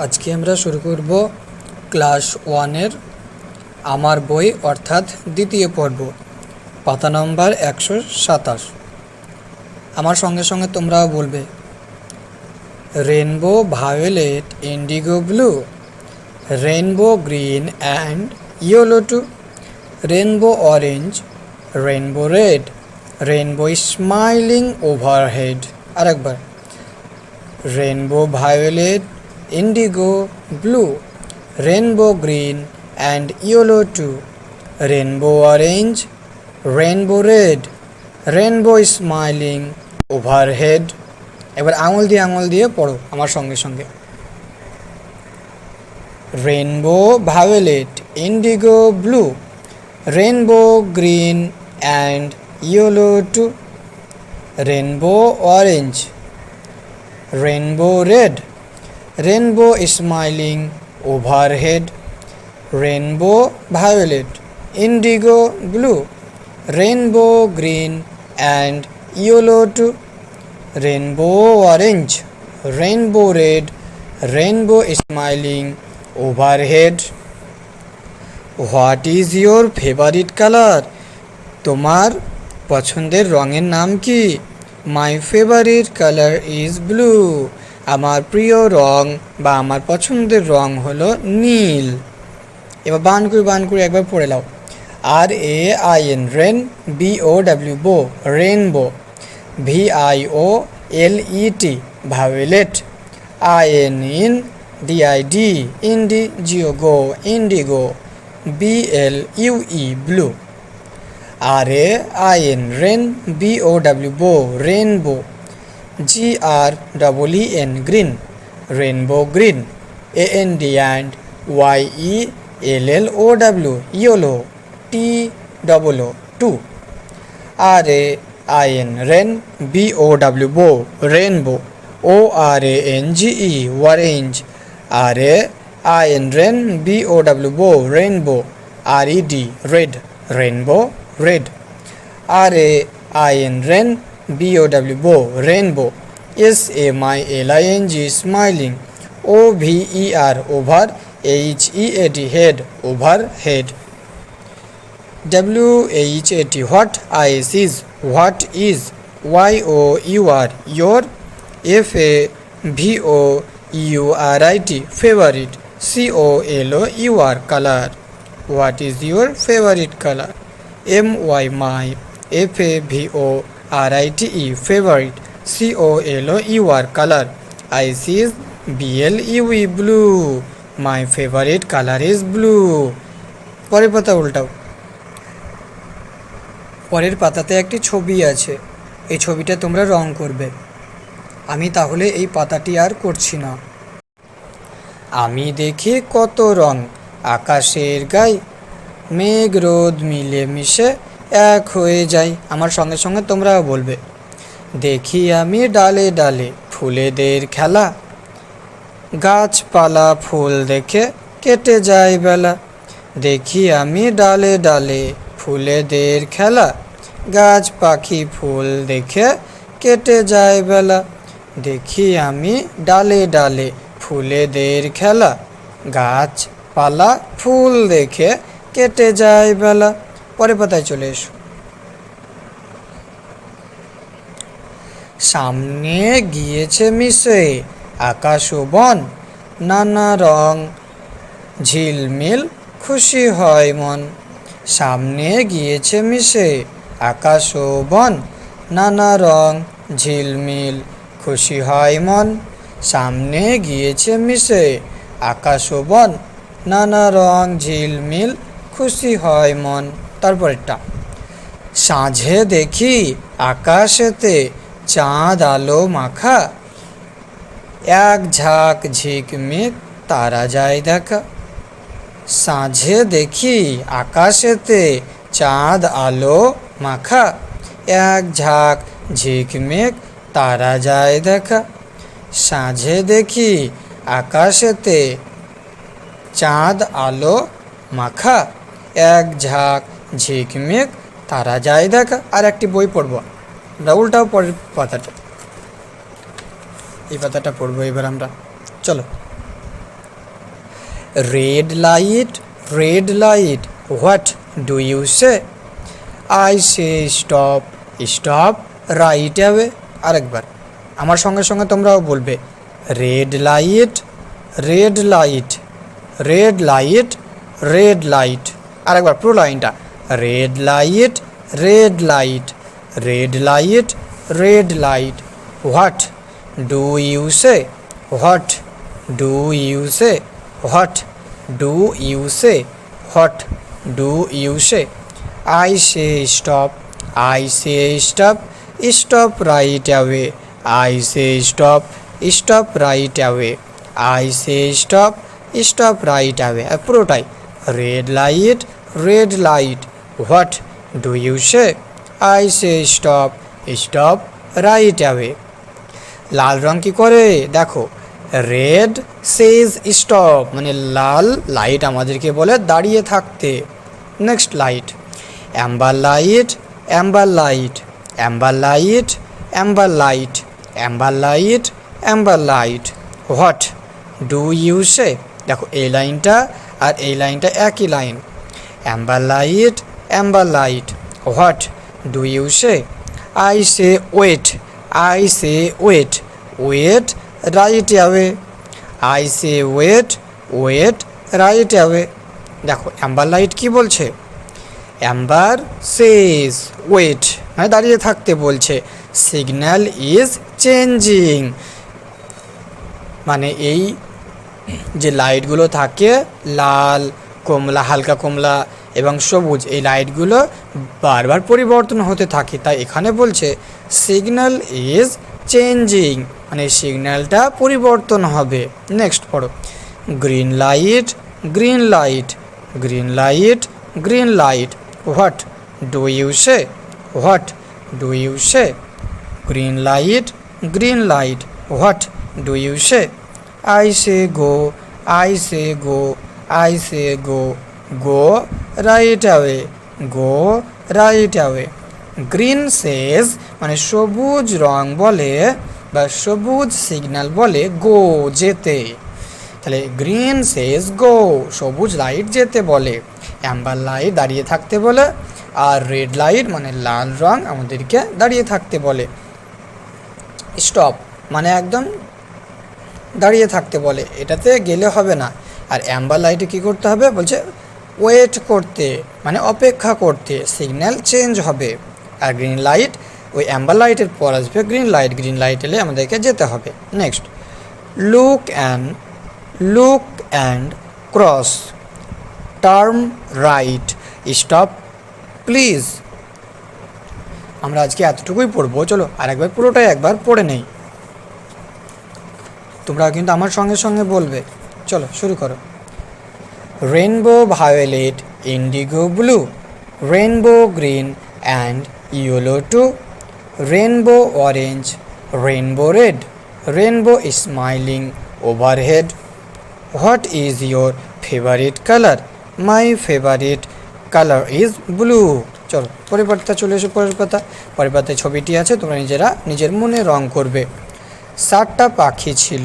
আজকে আমরা শুরু করব ক্লাস 1-এর আমার বই অর্থাৎ দ্বিতীয় পর্ব, পাতা নম্বর 127। আমার সঙ্গে সঙ্গে তোমরাও বলবে। Rainbow violet indigo blue, rainbow green and yellow too, rainbow orange, rainbow red, rainbow smiling overhead. আরেকবার। Rainbow violet indigo blue, rainbow green and yellow too, rainbow orange, rainbow red, rainbow smiling overhead। এবার আঙুল দিয়ে পড়ো আমার সঙ্গে সঙ্গে। Rainbow violet indigo blue, rainbow green and yellow too, rainbow orange, rainbow red, rainbow smiling overhead, rainbow violet, indigo blue, rainbow green and yellow too, rainbow orange, rainbow red, rainbow smiling overhead। What is your favorite color? তোমার পছন্দের রঙের নাম কি? My favorite color is blue. আমার প্রিয় রং বা আমার পছন্দের রং হলো নীল। এবার বান করে একবার পড়ে নাও। RAIN rain, BOW bow, rainbow, VIOLET violet, INDID indigo, BLUE blue. RAIN rain, BOW bow, rainbow, GREEN green, rainbow green, AND and YELLOW yellow, TOO two, RAIN rain, BOW bow, rainbow, ORANGE orange, RAIN rain, BOW bow, rainbow, RED red, rainbow red, RAIN rain, BOW bow, rainbow, SMILING smiling, OVER over, HEAD head, overhead, WHAT what, IS is what is, YOUR your, FAVOURIT favorite, COLOUR color। What is your favorite color? MY my, FAVORITE favorite, COLOUR color, IS is BLUE blue, my favorite color is blue। পরের পাতা উল্টাও। পরের পাতাতে একটি ছবি আছে, এই ছবিটা তোমরা রং করবে। আমি তাহলে এই পাতাটি আর করছি না। আমি দেখি কত রং আকাশের গায়ে, মেঘ রোদ মিলে মিশে এক হয়ে যায়। আমার সঙ্গে সঙ্গে তোমরাও বলবে। দেখি আমি ডালে ডালে ফুলেদের খেলা, গাছপালা ফুল দেখে কেটে যায় বেলা। দেখি আমি ডালে ডালে ফুলেদের খেলা, গাছ পাখি ফুল দেখে কেটে যায় বেলা। দেখি আমি ডালে ডালে ফুলেদের খেলা, গাছপালা ফুল দেখে কেটে যায় বেলা। পরের পাতায় চলে এসো। সামনে গিয়েছে মিশে আকাশ ও বন, নানা রং ঝিলমিল খুশি হয় মন। সামনে গিয়েছে মিশে আকাশ ও বন, নানা রং ঝিলমিল খুশি হয় মন। সামনে গিয়েছে মিশে আকাশ ও বন, নানা রং ঝিলমিল খুশি হয় মন। তারপরেরটা। সাঁঝে দেখি আকাশেতে চাঁদ আলো মাখা, এক ঝাঁক ঝিকমিক তারা যায় দেখা। সাঁঝে দেখি আকাশেতে চাঁদ আলো মাখা, এক ঝাঁক ঝিকমিক তারা যায় দেখা। সাঁঝে দেখি আকাশেতে চাঁদ আলো মাখা, এক ঝাঁক ঝিকমিক তারা যায় দেখা। আর একটি বই পড়বো আমরা, উল্টাও পরের পাতাটা। এই পাতাটা পড়বো এবার আমরা, চলো। red light, what do you say? I say stop, stop right away. আরেকবার আমার সঙ্গে সঙ্গে তোমরাও বলবে, red light, red light, red light, red light. আরেকবার পুরো লাইনটা, red light, red light, red light, red light, what do you say? What do you say? What do you say? What do you say? I say stop, I say stop, stop right away. I say stop, stop right away. I say stop, stop right away. আর পুরোটাই, red light, red light, what do you say? I say stop, stop right away. লাল রং কি করে দেখো, red সেজ stop, মানে লাল light আমাদেরকে বলে দাঁড়িয়ে থাকতে। Next slide, Amber light, Amber light, Amber light, Amber light, Amber light, Amber light, what do you সে? দেখো এই লাইনটা আর এই লাইনটা একই line, Amber light, Amber light, what do you say? I say wait, I say wait, wait right away. I say wait, wait right away. দেখো Amber light কি বলছে, Amber সেজ wait, মানে দাঁড়িয়ে থাকতে বলছে। সিগন্যাল ইজ চেঞ্জিং, মানে এই যে লাইটগুলো থাকে লাল, কমলা, হালকা কমলা এবং সবুজ, এই লাইটগুলো বারবার পরিবর্তন হতে থাকে, তাই এখানে বলছে সিগন্যাল ইজ চেঞ্জিং, মানে সিগন্যালটা পরিবর্তন হবে। নেক্সট পড়ো, green light, green light, green light, green light, what do you say? What do you say? Green light, green light, what do you say? I say go, I say go, I say go, go right away, go right away. Green says মানে সবুজ রং বলে বা সবুজ signal বলে গো, যেতে। তাহলে green সেজ গো, সবুজ light যেতে বলে, অ্যাম্বার লাইট দাঁড়িয়ে থাকতে বলে, আর রেড লাইট মানে লাল রং আমাদেরকে দাঁড়িয়ে থাকতে বলে। স্টপ মানে একদম দাঁড়িয়ে থাকতে বলে, এটাতে গেলে হবে না। আর অ্যাম্বার লাইটে কী করতে হবে বলছে, ওয়েট করতে, মানে অপেক্ষা করতে, সিগন্যাল চেঞ্জ হবে। আর গ্রিন লাইট, ওই অ্যাম্বার লাইটের পর আসবে গ্রিন লাইট, গ্রিন লাইট এলে আমাদেরকে যেতে হবে। Next, look and cross, turn right, stop please. আমরা আজকে এতটুকুই পড়বো, চলো আরেকবার পুরোটাই একবার পড়ে নেই, তোমরা কিন্তু আমার সঙ্গে সঙ্গে বলবে। চলো শুরু করো। Rainbow violet, indigo blue, rainbow green and yellow too, rainbow orange, rainbow red, rainbow smiling overhead, what is your favourite colour? My favourite colour is blue. চলো পরের পাতা চলে এসো, পরের পাতা। পরের পাতায় ছবিটি আছে, তোমরা নিজেরা নিজের মনে রং করবে। 7টা পাখি ছিল,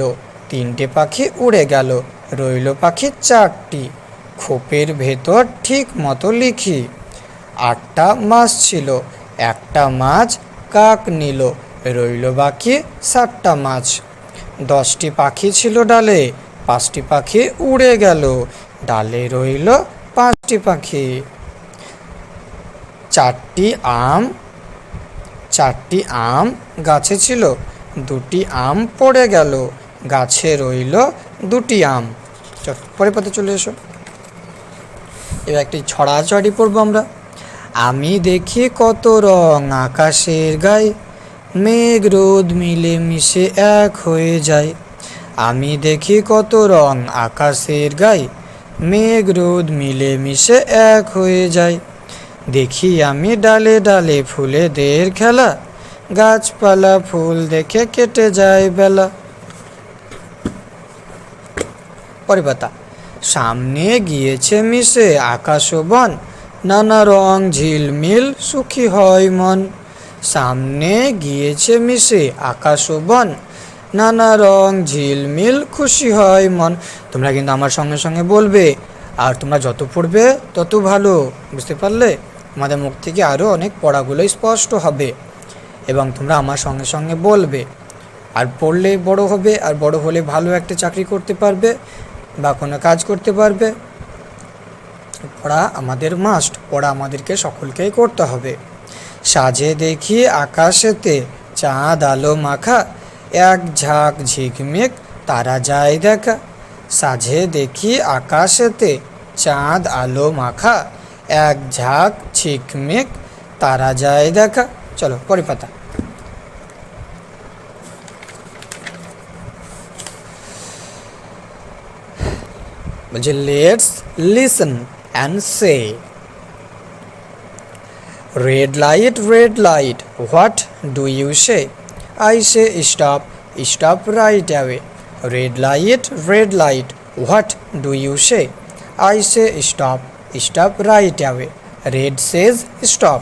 3টে পাখি উড়ে গেল, রইল পাখি 4টি, খোপের ভেতর ঠিক মতো লিখি। 8টা মাছ ছিল, একটা মাছ কাক নিল, রইল বাকি 7টা মাছ। 10টি পাখি ছিল ডালে, 5টি পাখি উড়ে গেল, ডালে রইল 5টি পাখি। 4টি আম গাছে ছিল, 2টি আম পড়ে গেল, গাছে রইল 2টি আম। চল পরের পাতে চলে এসো। এবার একটি ছড়াছড়ি পড়বো আমরা। আমি দেখি কত রং আকাশের গায়ে, মেঘ রোদ মিলে মিশে এক হয়ে যায়। আমি দেখি কত রং আকাশের গায়ে, মেঘ রোদ মিলে মিশে এক হয়ে যায়। দেখি আমি ডালে ডালে ফুলেদের খেলা, গাছপালা ফুল দেখে কেটে যায় বেলা। পরের পাতা। সামনে গিয়েছে মিশে আকাশ ও বন, নানা রং ঝিলমিল সুখী হয় মন। সামনে গিয়েছে মিশে আকাশ ও বন, নানা রং ঝিলমিল খুশি হয় মন। তোমরা কিন্তু আমার সঙ্গে সঙ্গে বলবে, আর তোমরা যত পড়বে তত ভালো, বুঝতে পারলে? তোমাদের মুখ থেকে আরও অনেক পড়াগুলো স্পষ্ট হবে এবং তোমরা আমার সঙ্গে সঙ্গে বলবে। আর পড়লে বড় হবে, আর বড় হলে ভালো একটা চাকরি করতে পারবে বা কোনো কাজ করতে পারবে। পড়া আমাদের মাস্ট, পড়া আমাদেরকে সকলকেই করতে হবে। সাজে দেখি আকাশেতে চাঁদ আলো মাখা, এক ঝাঁক ঝিকমিক তারা যায় দেখা। সাজে দেখি আকাশেতে চাঁদ আলো মাখা, এক ঝাঁক ঝিকমিক তারা যায় দেখা। চলো পরের পাতা। বলছে let's listen and say. red light, what do you say? I say stop, stop right away. Red light, what do you say? I say stop, stop right away. Red says stop.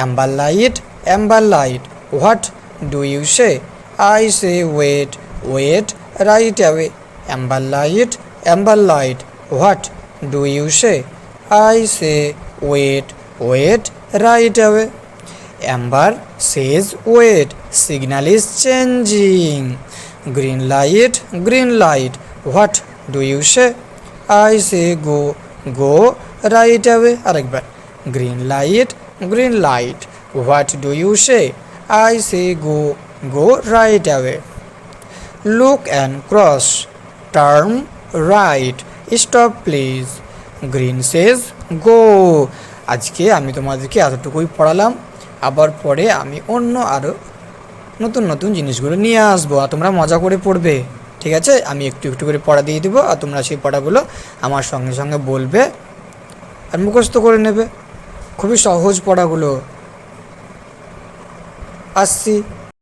Amber light, what do you say? I say wait, wait right away. Amber light, what do you say? I say wait, wait right away. Amber says wait, signal is changing. Green light, what do you say? I say go, go right away. আরেকবার green light, what do you say? I say go, go right away. Look and cross, turn right, stop please. Green says go. আজকে আমি তোমাদেরকে এতটুকুই পড়ালাম, আবার পরে আমি অন্য আরও নতুন নতুন জিনিসগুলো নিয়ে আসবো, আর তোমরা মজা করে পড়বে, ঠিক আছে? আমি একটু একটু করে পড়া দিয়ে দেবো, আর তোমরা সেই পড়াগুলো আমার সঙ্গে সঙ্গে বলবে আর মুখস্থ করে নেবে। খুবই সহজ পড়াগুলো। আসছি।